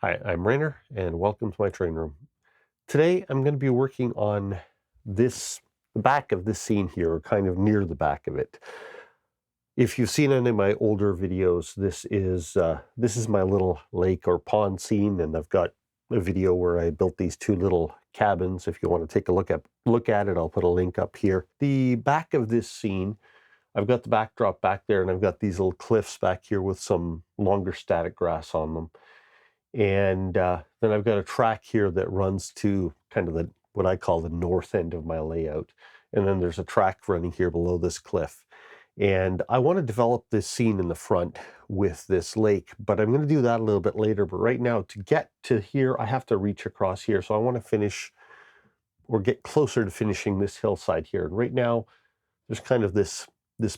Hi, I'm Rainer, and welcome to my training room. Today, I'm going to be working on the back of this scene here, or kind of near the back of it. If you've seen any of my older videos, this is my little lake or pond scene, and I've got a video where I built these two little cabins. If you want to take a look at it, I'll put a link up here. The back of this scene, I've got the backdrop back there, and I've got these little cliffs back here with some longer static grass on them. And then I've got a track here that runs to kind of what I call the north end of my layout. And then there's a track running here below this cliff. And I want to develop this scene in the front with this lake, but I'm going to do that a little bit later. But right now, to get to here, I have to reach across here. So I want to finish or get closer to finishing this hillside here. And right now, there's kind of this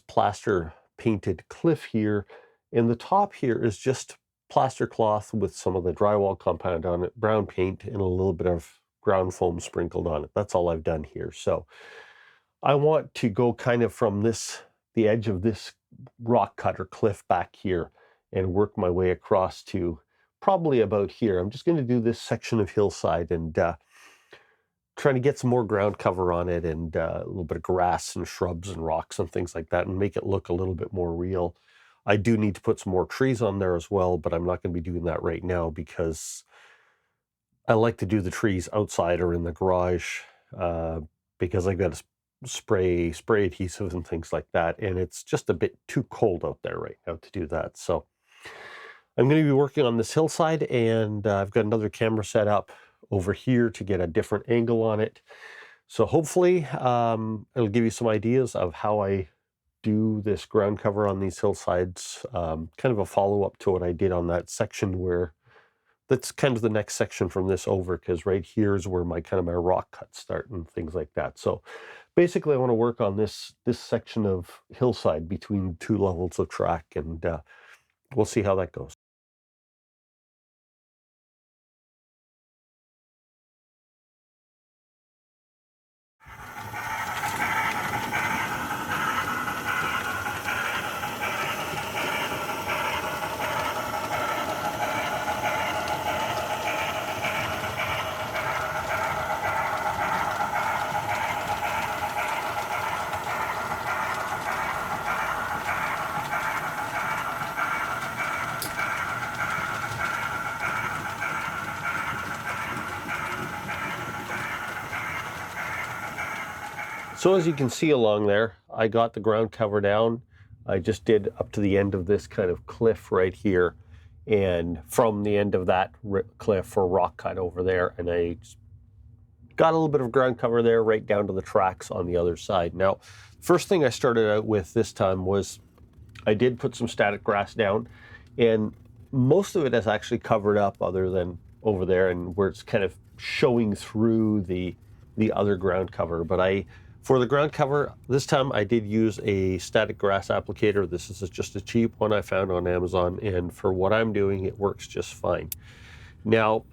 plaster painted cliff here. And the top here is just plaster cloth with some of the drywall compound on it, brown paint, and a little bit of ground foam sprinkled on it. That's all I've done here. So I want to go kind of from the edge of this rock cut or cliff back here and work my way across to probably about here. I'm just going to do this section of hillside and trying to get some more ground cover on it and a little bit of grass and shrubs and rocks and things like that and make it look a little bit more real. I do need to put some more trees on there as well, but I'm not going to be doing that right now because I like to do the trees outside or in the garage because I've got to spray adhesive and things like that, and it's just a bit too cold out there right now to do that. So I'm going to be working on this hillside, and I've got another camera set up over here to get a different angle on it. So hopefully it'll give you some ideas of how I do this ground cover on these hillsides, kind of a follow-up to what I did on that section where that's kind of the next section from this over, because right here is where my rock cuts start and things like that. So basically I want to work on this section of hillside between two levels of track, and we'll see how that goes. So as you can see along there, I got the ground cover down. I just did up to the end of this kind of cliff right here, and from the end of that cliff or rock cut over there, and I got a little bit of ground cover there right down to the tracks on the other side. Now, first thing I started out with this time was I did put some static grass down, and most of it is actually covered up other than over there and where it's kind of showing through the other ground cover. But for the ground cover, this time I did use a static grass applicator. This is just a cheap one I found on Amazon, and for what I'm doing, it works just fine. Now,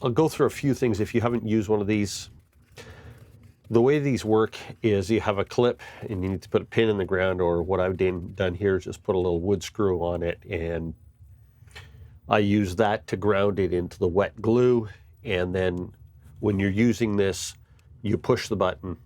I'll go through a few things if you haven't used one of these. The way these work is you have a clip and you need to put a pin in the ground, or what I've done here is just put a little wood screw on it, and I use that to ground it into the wet glue. And then when you're using this, you push the button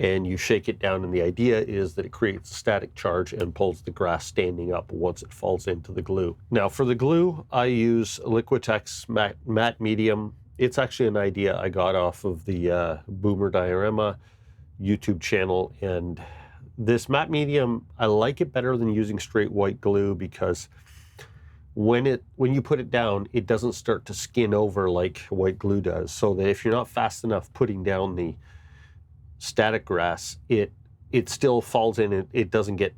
and you shake it down, and the idea is that it creates a static charge and pulls the grass standing up once it falls into the glue. Now for the glue, I use Liquitex matte medium. It's actually an idea I got off of the Boomer Diorama YouTube channel, and this matte medium, I like it better than using straight white glue because when you put it down, it doesn't start to skin over like white glue does, so that if you're not fast enough putting down the static grass, it still falls in. It doesn't get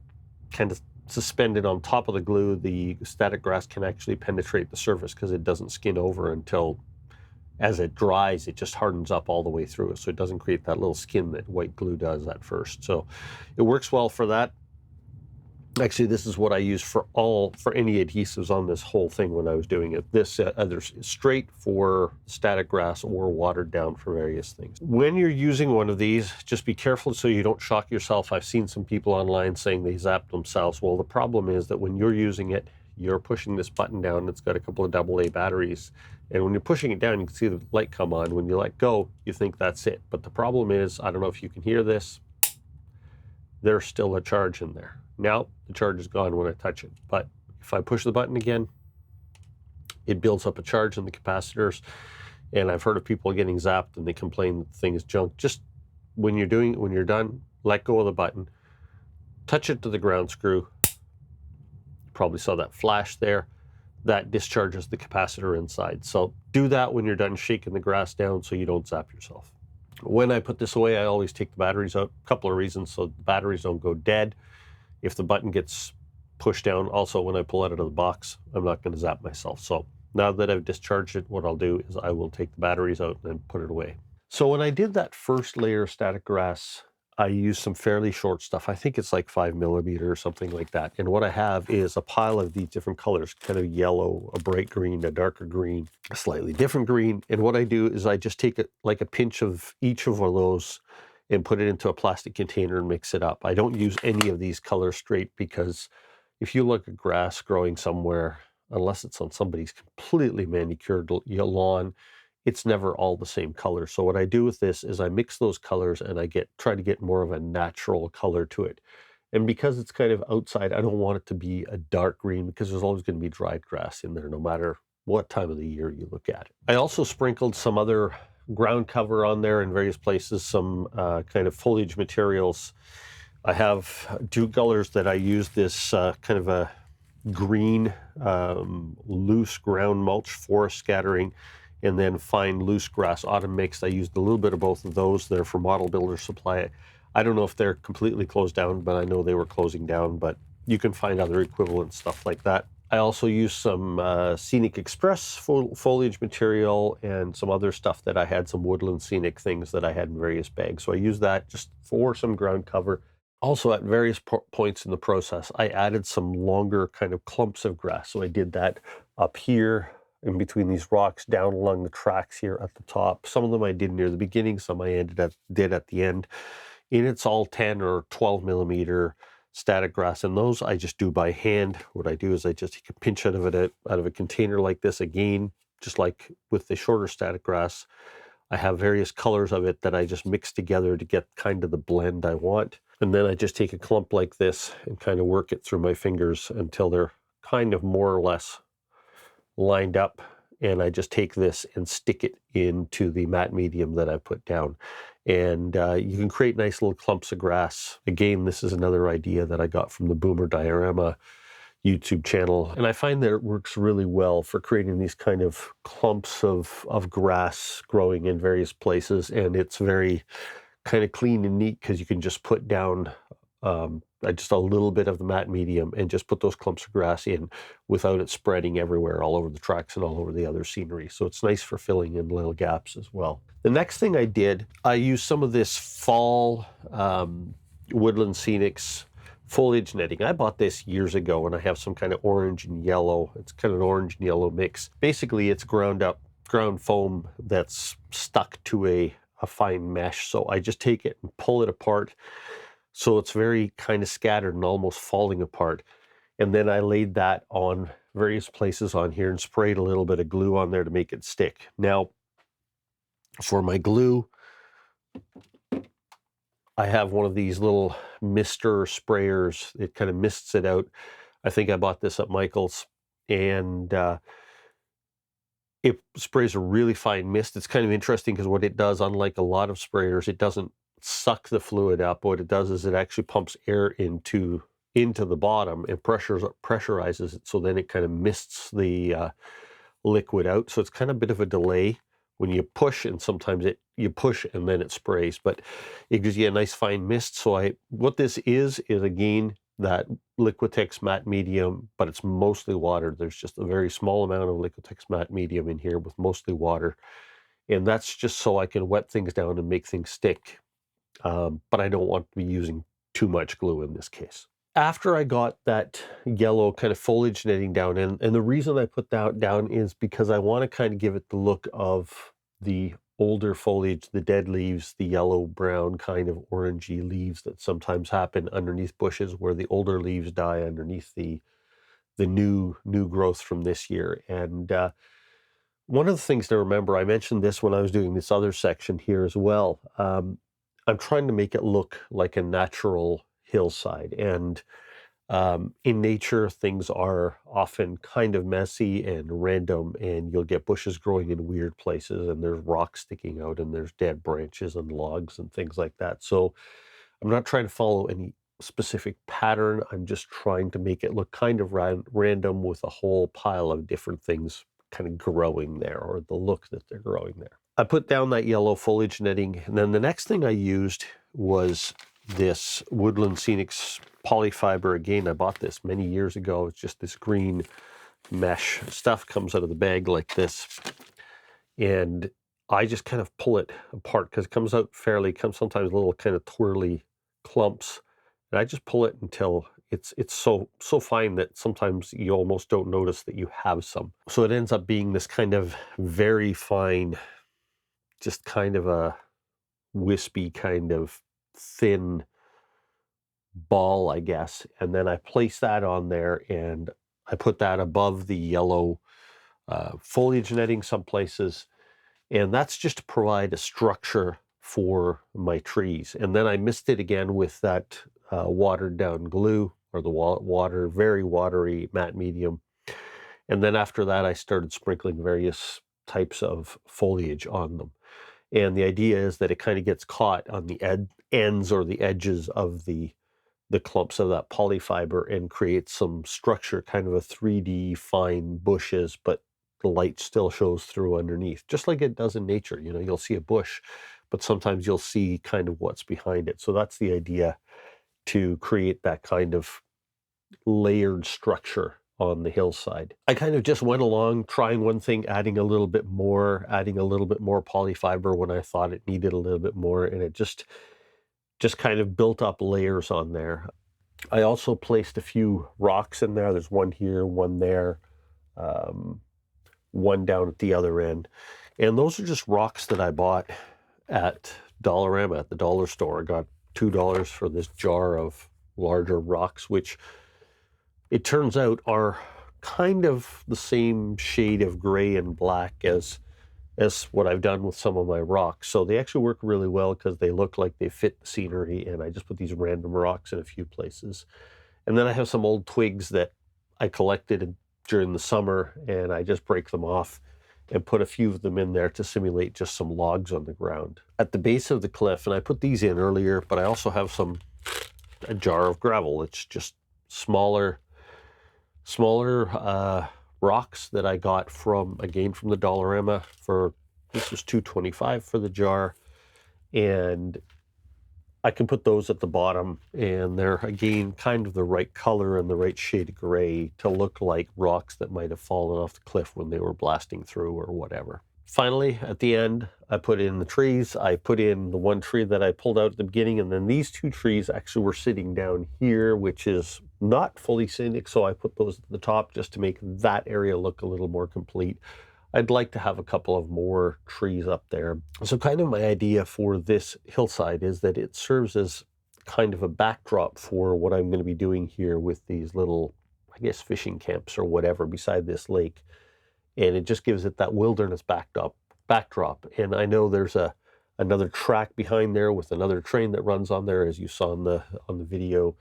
kind of suspended on top of the glue. The static grass can actually penetrate the surface because it doesn't skin over until, as it dries, it just hardens up all the way through it, so it doesn't create that little skin that white glue does at first. So it works well for that. Actually, this is what I use for any adhesives on this whole thing when I was doing it. This either straight for static grass or watered down for various things. When you're using one of these, just be careful so you don't shock yourself. I've seen some people online saying they zapped themselves. Well, the problem is that when you're using it, you're pushing this button down. It's got a couple of AA batteries. And when you're pushing it down, you can see the light come on. When you let go, you think that's it. But the problem is, I don't know if you can hear this, there's still a charge in there. Now the charge is gone when I touch it, but if I push the button again, it builds up a charge in the capacitors. And I've heard of people getting zapped and they complain that the thing is junk. Just when you're done, let go of the button, touch it to the ground screw. You probably saw that flash there. That discharges the capacitor inside. So do that when you're done shaking the grass down so you don't zap yourself. When I put this away, I always take the batteries out. A couple of reasons, so the batteries don't go dead. If the button gets pushed down, also when I pull it out of the box, I'm not going to zap myself. So now that I've discharged it, what I'll do is I will take the batteries out and then put it away. So when I did that first layer of static grass, I used some fairly short stuff. I think it's like 5mm or something like that. And what I have is a pile of these different colors, kind of yellow, a bright green, a darker green, a slightly different green. And what I do is I just take like a pinch of each of those and put it into a plastic container and mix it up. I don't use any of these colors straight because if you look at grass growing somewhere, unless it's on somebody's completely manicured lawn, it's never all the same color. So what I do with this is I mix those colors and I try to get more of a natural color to it. And because it's kind of outside, I don't want it to be a dark green because there's always going to be dried grass in there no matter what time of the year you look at it. I also sprinkled some other ground cover on there in various places, some kind of foliage materials. I have two colors that I use, this kind of a green loose ground mulch forest scattering, and then fine loose grass autumn mix. I used a little bit of both of those. They're for Model Builder Supply. I don't know if they're completely closed down, but I know they were closing down, but you can find other equivalent stuff like that. I also used some Scenic Express foliage material and some other stuff that I had, some woodland scenic things that I had in various bags. So I used that just for some ground cover. Also, at various points in the process, I added some longer kind of clumps of grass. So I did that up here in between these rocks, down along the tracks here at the top. Some of them I did near the beginning, some I did at the end. And it's all 10 or 12mm static grass, and those I just do by hand. What I do is I just take a pinch out of a container like this. Again, just like with the shorter static grass, I have various colors of it that I just mix together to get kind of the blend I want. And then I just take a clump like this and kind of work it through my fingers until they're kind of more or less lined up. And I just take this and stick it into the matte medium that I put down. And you can create nice little clumps of grass. Again, this is another idea that I got from the Boomer Diorama YouTube channel. And I find that it works really well for creating these kind of clumps of grass growing in various places. And it's very kind of clean and neat because you can just put down just a little bit of the matte medium and just put those clumps of grass in without it spreading everywhere, all over the tracks and all over the other scenery. So it's nice for filling in little gaps as well. The next thing I did, I used some of this fall Woodland Scenics foliage netting. I bought this years ago and I have some kind of orange and yellow. It's kind of an orange and yellow mix. Basically, it's ground foam that's stuck to a fine mesh. So I just take it and pull it apart. So it's very kind of scattered and almost falling apart. And then I laid that on various places on here and sprayed a little bit of glue on there to make it stick. Now, for my glue, I have one of these little mister sprayers. It kind of mists it out. I think I bought this at Michael's, and it sprays a really fine mist. It's kind of interesting because what it does, unlike a lot of sprayers, it doesn't suck the fluid up. What it does is it actually pumps air into the bottom and pressurizes it, so then it kind of mists the liquid out. So it's kind of a bit of a delay when you push, and sometimes you push and then it sprays, but it gives you a nice fine mist. So what this is again that Liquitex matte medium, but it's mostly water. There's just a very small amount of Liquitex matte medium in here with mostly water, and that's just so I can wet things down and make things stick. But I don't want to be using too much glue in this case. after I got that yellow kind of foliage netting down, and the reason I put that down is because I want to kind of give it the look of the older foliage, the dead leaves, the yellow brown kind of orangey leaves that sometimes happen underneath bushes where the older leaves die underneath the new growth from this year. And one of the things to remember, I mentioned this when I was doing this other section here as well. I'm trying to make it look like a natural hillside, and in nature, things are often kind of messy and random, and you'll get bushes growing in weird places, and there's rocks sticking out, and there's dead branches and logs and things like that. So I'm not trying to follow any specific pattern. I'm just trying to make it look kind of random with a whole pile of different things kind of growing there, or the look that they're growing there. I put down that yellow foliage netting, and then the next thing I used was this Woodland Scenics polyfiber. Again, I bought this many years ago. It's just this green mesh stuff, comes out of the bag like this, and I just kind of pull it apart because it comes out comes sometimes little kind of twirly clumps, and I just pull it until it's so fine that sometimes you almost don't notice that you have some. So it ends up being this kind of very fine, just kind of a wispy kind of thin ball, I guess. And then I place that on there, and I put that above the yellow foliage netting some places, and that's just to provide a structure for my trees. And then I mist it again with that watered down glue, or the very watery matte medium. And then after that, I started sprinkling various types of foliage on them. And the idea is that it kind of gets caught on the ends or the edges of the clumps of that polyfiber and creates some structure, kind of a 3D fine bushes, but the light still shows through underneath, just like it does in nature. You know, you'll see a bush, but sometimes you'll see kind of what's behind it. So that's the idea, to create that kind of layered structure on the hillside. I kind of just went along trying one thing, adding a little bit more polyfiber when I thought it needed a little bit more, and it just kind of built up layers on there. I also placed a few rocks in there. There's one here, one there, one down at the other end. And those are just rocks that I bought at Dollarama, at the dollar store. I got $2 for this jar of larger rocks, which it turns out are kind of the same shade of gray and black as what I've done with some of my rocks. So they actually work really well because they look like they fit the scenery, and I just put these random rocks in a few places. And then I have some old twigs that I collected during the summer, and I just break them off and put a few of them in there to simulate just some logs on the ground. At the base of the cliff, and I put these in earlier, but I also have a jar of gravel. It's just smaller rocks that I got from the Dollarama this was $2.25 for the jar, and I can put those at the bottom, and they're again kind of the right color and the right shade of gray to look like rocks that might have fallen off the cliff when they were blasting through or whatever. Finally, at the end, I put in the trees. I put in the one tree that I pulled out at the beginning, and then these two trees actually were sitting down here, which is not fully scenic, so I put those at the top just to make that area look a little more complete. I'd like to have a couple of more trees up there. So kind of my idea for this hillside is that it serves as kind of a backdrop for what I'm going to be doing here with these little, I guess, fishing camps or whatever beside this lake. And it just gives it that wilderness backdrop. And I know there's another track behind there with another train that runs on there, as you saw on the video.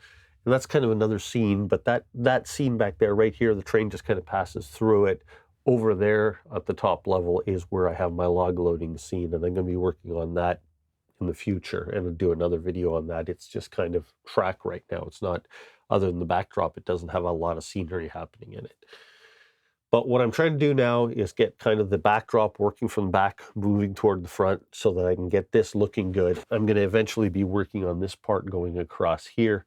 And that's kind of another scene, but that scene back there, right here, the train just kind of passes through it. Over there at the top level is where I have my log loading scene, and I'm going to be working on that in the future, and I'll do another video on that. It's just kind of track right now. It's not, other than the backdrop, it doesn't have a lot of scenery happening in it. But what I'm trying to do now is get kind of the backdrop working from the back, moving toward the front so that I can get this looking good. I'm going to eventually be working on this part going across here.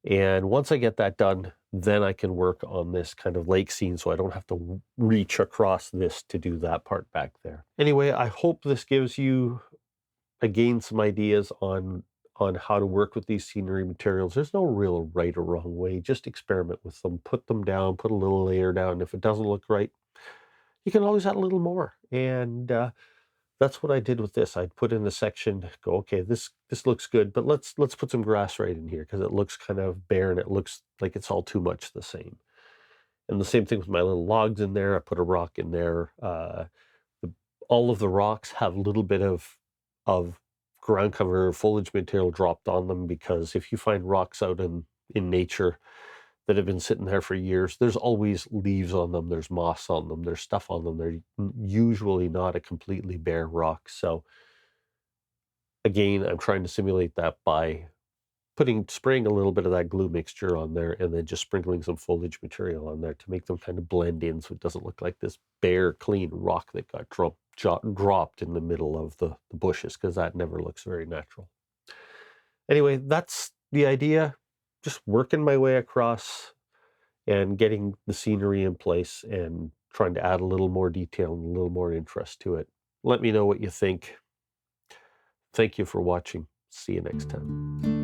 And once I get that done, then I can work on this kind of lake scene so I don't have to reach across this to do that part back there. Anyway, I hope this gives you, again, some ideas on on how to work with these scenery materials. There's no real right or wrong way. Just experiment with them. Put them down, put a little layer down. If it doesn't look right, you can always add a little more. And that's what I did with this. I'd put in a section, go, okay, this looks good, but let's put some grass right in here because it looks kind of bare and it looks like it's all too much the same. And the same thing with my little logs in there. I put a rock in there. All of the rocks have a little bit of ground cover foliage material dropped on them, because if you find rocks out in nature that have been sitting there for years, there's always leaves on them, there's moss on them, there's stuff on them. They're usually not a completely bare rock. So again, I'm trying to simulate that by spraying a little bit of that glue mixture on there and then just sprinkling some foliage material on there to make them kind of blend in so it doesn't look like this bare, clean rock that got dropped in the middle of the bushes, because that never looks very natural. Anyway, that's the idea. Just working my way across and getting the scenery in place and trying to add a little more detail and a little more interest to it. Let me know what you think. Thank you for watching. See you next time.